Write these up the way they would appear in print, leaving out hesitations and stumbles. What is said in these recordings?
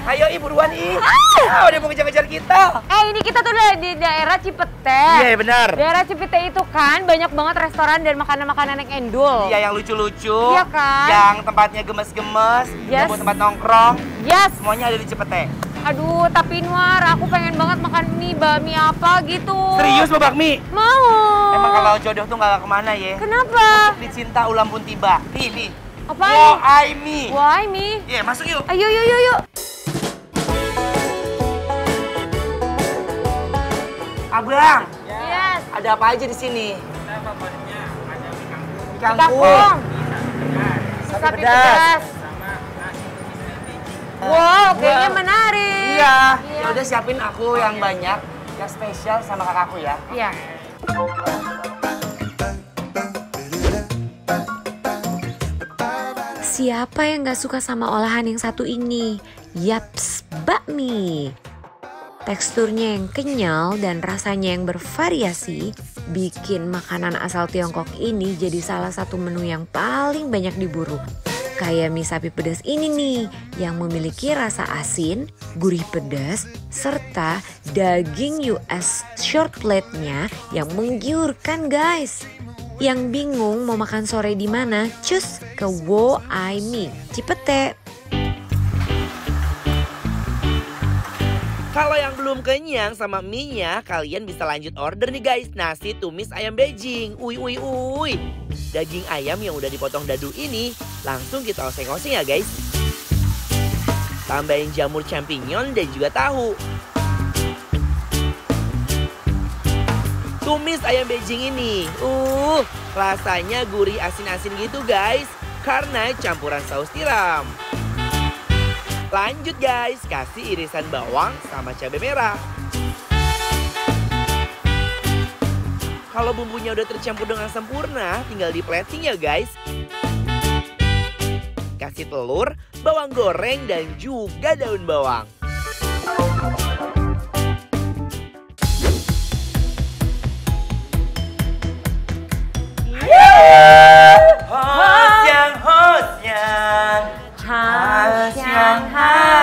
Ayo Ih, buruan Ih. Udah mau ngejar-ngejar kita. Ini kita tuh udah di daerah Cipete. Iya benar. Daerah Cipete itu kan banyak banget restoran dan makanan-makanan yang endul. Iya yang lucu-lucu. Iya kan? Yang tempatnya gemes-gemes. Yang buat tempat nongkrong. Yes. Semuanya ada di Cipete. Aduh, tapi Nuar, aku pengen banget makan mie, bakmi apa gitu. Serius mau bakmi? Mau. Emang kalau jodoh tuh gak kemana ya? Kenapa? Untuk dicinta ulang pun tiba. Nih. Apa Why me? Why me? Iya, masuk yuk. Ayo, yuk. Abang. Yes. Ada apa aja di sini? Kita favoritnya ada mie kangkung Ikan kangkung. Sapi pedas. sama nasi tumis ayam beijing. Wow, kayaknya menarik. Iya. Ya udah siapin aku yang banyak, yang spesial sama kakakku ya. Iya. Siapa yang gak suka sama olahan yang satu ini? Yaps, bakmi. Teksturnya yang kenyal dan rasanya yang bervariasi bikin makanan asal Tiongkok ini jadi salah satu menu yang paling banyak diburu. Kayak mie sapi pedas ini nih yang memiliki rasa asin, gurih pedas, serta daging US short plate-nya yang menggiurkan guys. Yang bingung mau makan sore di mana? Cus ke Wo Ai Mie Cipete. Kalau yang belum kenyang sama mie-nya, kalian bisa lanjut order nih guys. Nasi tumis ayam Beijing. Uy. Daging ayam yang udah dipotong dadu ini langsung kita oseng-oseng ya guys. Tambahin jamur champignon dan juga tahu. Tumis ayam Beijing ini. Rasanya gurih asin-asin gitu guys. Karena campuran saus tiram. Lanjut guys, kasih irisan bawang sama cabai merah. Kalau bumbunya udah tercampur dengan sempurna, tinggal di plating ya guys. Kasih telur, bawang goreng, dan juga daun bawang.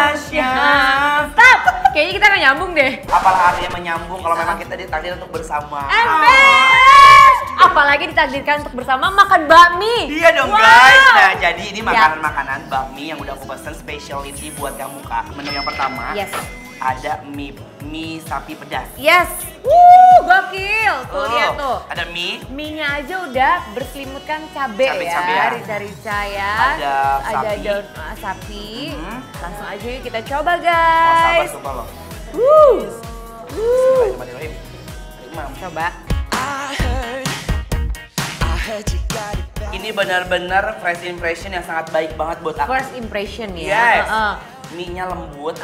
Hasyang. Stop! Kayaknya kita gak nyambung deh. Apalah artinya menyambung kalau memang kita ditakdir untuk bersama. Apalagi ditakdirkan untuk bersama makan bakmi. Iya dong guys. Nah jadi ini makanan-makanan bakmi yang udah aku pesen specialty buat kamu kak. Menu yang pertama ada mie sapi pedas. Yes. Gokil. Tuh lihat tuh. Ada mie. Mie-nya aja udah berselimutkan cabe ya. Rica-rica ya. Ada daun sapi. Langsung aja yuk kita coba guys. Sabar loh. Coba. Ini benar-benar first impression yang sangat baik banget buat aku. First impression ya. Yes. Mie-nya lembut.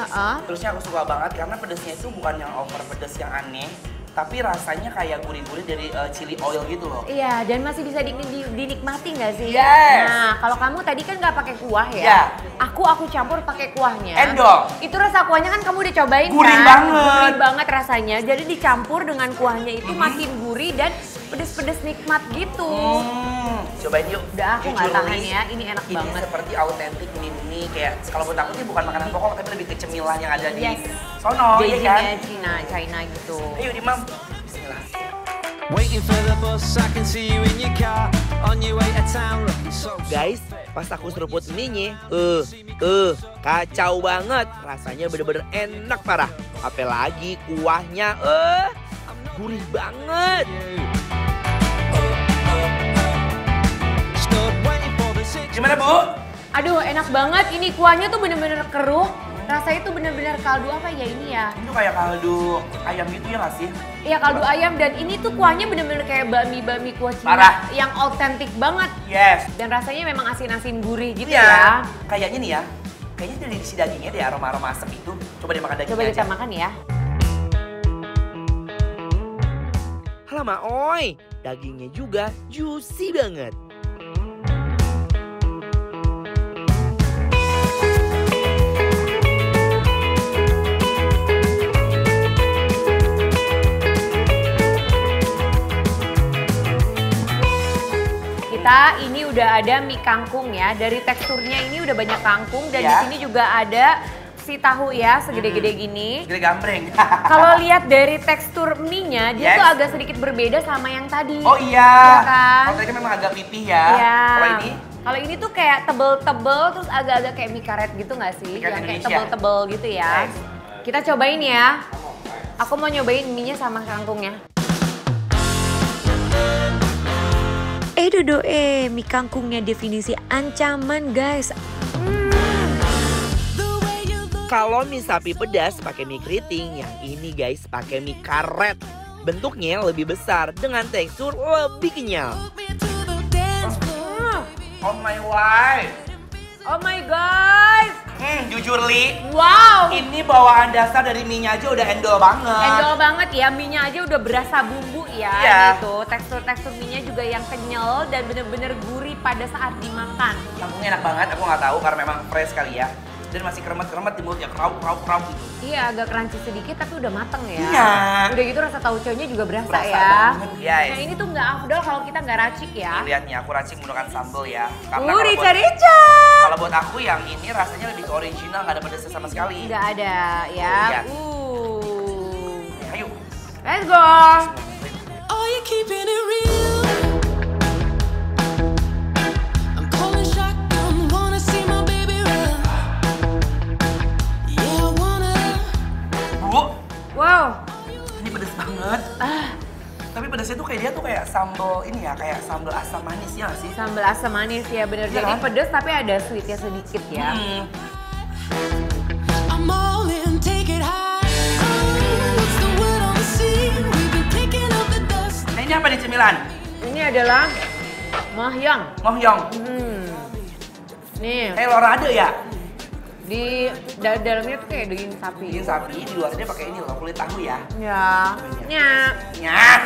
Terusnya aku suka banget karena pedesnya itu bukan yang over pedes yang aneh. Tapi rasanya kayak gurih-gurih dari chili oil gitu loh. Iya, dan masih bisa dinikmati nggak sih? Yes. Nah, kalau kamu tadi kan nggak pakai kuah ya? Yeah. Aku campur pakai kuahnya. Endol. Itu rasa kuahnya kan kamu udah cobain gurih kan? Banget. Gurih banget rasanya. Jadi dicampur dengan kuahnya itu makin gurih dan pedes-pedes nikmat gitu. Cobain yuk. Udah aku nggak tahan ya, ini enak ini banget. Seperti autentik mie kayak kalau buat aku sih bukan makanan pokok tapi lebih ke cemilan yang ada di sono, ya kan? China gitu. Ayo Dimam, bismillah. Guys, pas aku seruput mie-nya, kacau banget. Rasanya bener-bener enak parah. Apalagi kuahnya, gurih banget. Gimana Bu? Aduh enak banget, ini kuahnya tuh bener-bener keruh. Rasanya tuh bener-bener kaldu apa ya ini ya? Itu kayak kaldu ayam gitu ya nggak sih? Iya kaldu ayam dan ini tuh kuahnya bener-bener kayak bakmi kuah Cina. Parah. Yang autentik banget. Yes. Dan rasanya memang asin-asin gurih gitu Iya. ya. Kayaknya nih ya, kayaknya dari si dagingnya deh aroma-aroma asap itu. Coba dimakan dagingnya Coba aja. kita makan ya. Lama oi, dagingnya juga juicy banget. Ini udah ada mie kangkung ya. Dari teksturnya ini udah banyak kangkung dan Ya. di sini juga ada isi tahu ya segede-gede gini. Gede gambreng. Kalau lihat dari tekstur mie-nya, dia Yes. tuh agak sedikit berbeda sama yang tadi. Oh iya. Iya kan? Kalau tadi kan memang agak pipih ya. Iya. Kalau ini tuh kayak tebel-tebel terus agak-agak kayak mie karet gitu nggak sih? Mie karet Yang kayak Indonesia. tebel-tebel gitu ya. Yes. Kita cobain ya. Aku mau nyobain mie-nya sama kangkungnya. Dodo mie kangkungnya definisi ancaman guys. kalau mie sapi pedas pakai mie keriting, yang ini guys pakai mie karet. Bentuknya lebih besar dengan tekstur lebih kenyal. Oh my wife. Oh my guys. Jujur Li, Wow. ini bawaan dasar dari mie-nya aja udah endol banget. Endol banget ya, mie-nya aja udah berasa bumbu ya. Iya. Gitu. Tekstur mie-nya juga yang kenyal dan bener-bener gurih pada saat dimakan. Kangkungnya enak banget, aku nggak tahu karena memang fresh kali ya. Dan masih kremet-kremet di mulutnya, krauk gitu. Iya, agak crunchy sedikit tapi udah mateng ya. Iya. Udah gitu rasa tauconya juga berasa Berasa ya. banget, ya. Nah ini tuh nggak afdol kalau kita nggak racik ya. Lihat nih, aku racik menggunakan sambal ya. Karena kalau Rica-rica. kalau buat aku yang ini rasanya lebih ke original, nggak ada pedasnya sama sekali. Nggak ada ya. Iya. Ayo. Let's go. Are you keeping it real? I'm calling shotgun, wanna see my baby run. Yeah, I wanna. Bu, Wow. ini pedas banget. Tapi pedasnya tuh kayak dia tuh kayak sambal ini ya, kayak sambal asam manis ya nggak sih? Sambal asam manis ya bener. Iya Jadi kan? pedes tapi ada sweetnya sedikit ya. I'm all in, take it high. Oh, what's the word on the sea? We've been kicking up the dust. Nah ini apa nih cemilan? Ini adalah mahyang. Mohyong. Nih, Kayak lorade ya? di dalamnya tuh kayak daging sapi. Daging sapi, di luarnya pakai ini loh, kulit tahu ya. Ya. Nya. Nyah.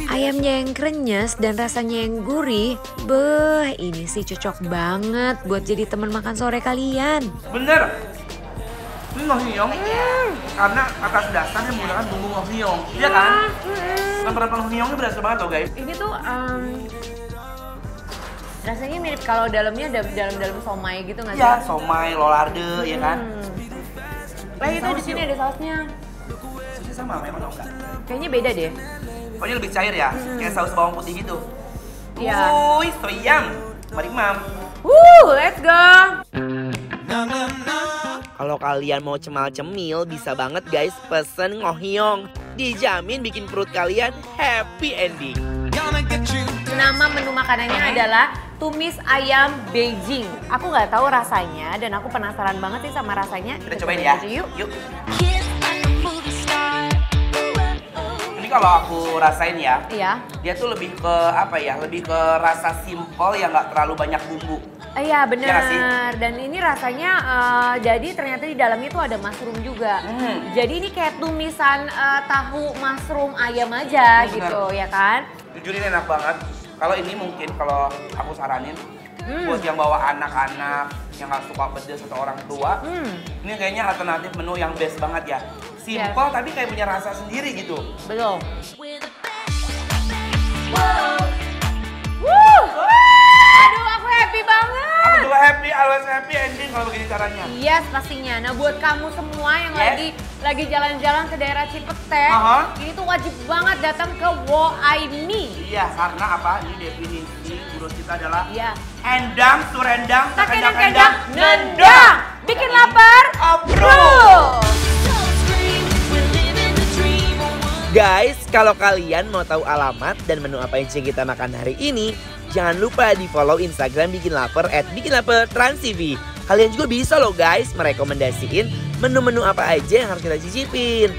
Ayamnya yang krenyes dan rasanya yang gurih. Beh, ini sih cocok banget buat jadi teman makan sore kalian. Bener. Ini mohyong. Karena atas dasarnya menggunakan bumbu mohyong. Iya kan? Rempah-rempah mohyongnya berasa banget loh guys. Ini tuh rasanya mirip kalau dalamnya dalam somai gitu nggak sih? Iya, somai, lolarde, ya kan? Lah itu di sini ada sausnya. Sausnya sama, memang enggak? Kayaknya beda deh. Pokoknya lebih cair ya, kayak saus bawang putih gitu. Iya. Wuih, soyam. Mari mam. Let's go. Kalau kalian mau cemal-cemil, bisa banget guys pesen ngohyong. Dijamin bikin perut kalian happy ending. Nama menu makanannya adalah tumis ayam Beijing. Aku nggak tahu rasanya dan aku penasaran banget sih sama rasanya. Kita cobain ya. aja yuk. Yuk. Ini kalau aku rasain ya, Iya. dia tuh lebih ke apa ya? Lebih ke rasa simpel yang nggak terlalu banyak bumbu. Iya Iya nggak sih? benar. Dan ini rasanya jadi ternyata di dalamnya tuh ada mushroom juga. Jadi ini kayak tumisan tahu mushroom ayam aja Benar. gitu ya kan? Jujur ini enak banget. Kalau ini mungkin kalau aku saranin buat yang bawa anak-anak yang nggak suka pedas atau orang tua, ini kayaknya alternatif menu yang best banget ya. Simple tapi kayak punya rasa sendiri gitu. Betul. Aduh aku happy banget. Aku juga happy, always happy ending kalau begini caranya. Yes pastinya. Nah buat kamu semua yang Yes. lagi jalan-jalan ke daerah Cipete, ini tuh wajib banget datang ke Woaimi. Iya, karena apa? Ini definisi menurut kita adalah Iya. endang, surendang, Takendang-kendang, nendang. Bikin lapar, approve. Guys, kalau kalian mau tahu alamat dan menu apa yang kita makan hari ini, jangan lupa di follow Instagram Bikin Lapar @bikinlapertransTV. Kalian juga bisa loh guys merekomendasiin menu-menu apa aja yang harus kita cicipin.